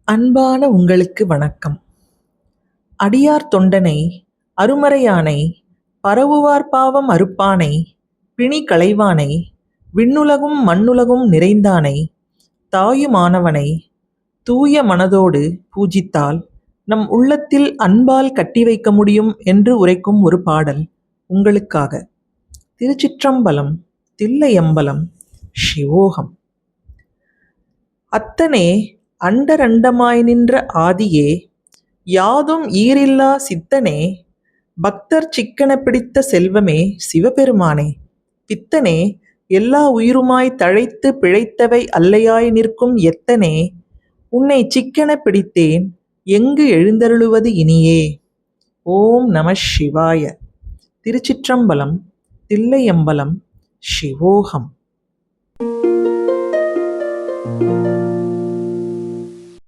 அன்பான உங்களுக்கு வணக்கம். அடியார் தொண்டனை அருமறையானை பரவுவார் பாவம் அறுப்பானை பிணி களைவானை விண்ணுலகும் மண்ணுலகும் நிறைந்தானை தாயுமானவனை தூய மனதோடு பூஜித்தால் நம் உள்ளத்தில் அன்பால் கட்டி வைக்க முடியும் என்று உரைக்கும் ஒரு பாடல் உங்களுக்காக. திருச்சிற்றம்பலம், தில்லையம்பலம், சிவோகம். அத்தனே அண்டரண்டமாய் நின்ற ஆதியே, யாதும் ஈரில்லா சித்தனே, பக்தர் சிக்கன பிடித்த செல்வமே சிவபெருமானே, பித்தனே எல்லா உயிருமாய் தழைத்து பிழைத்தவை அல்லையாய் நிற்கும் எத்தனே, உன்னை சிக்கன பிடித்தேன் எங்கு எழுந்தருளுவது இனியே. ஓம் நம சிவாய. திருச்சிற்றம்பலம், தில்லையம்பலம், சிவோகம்.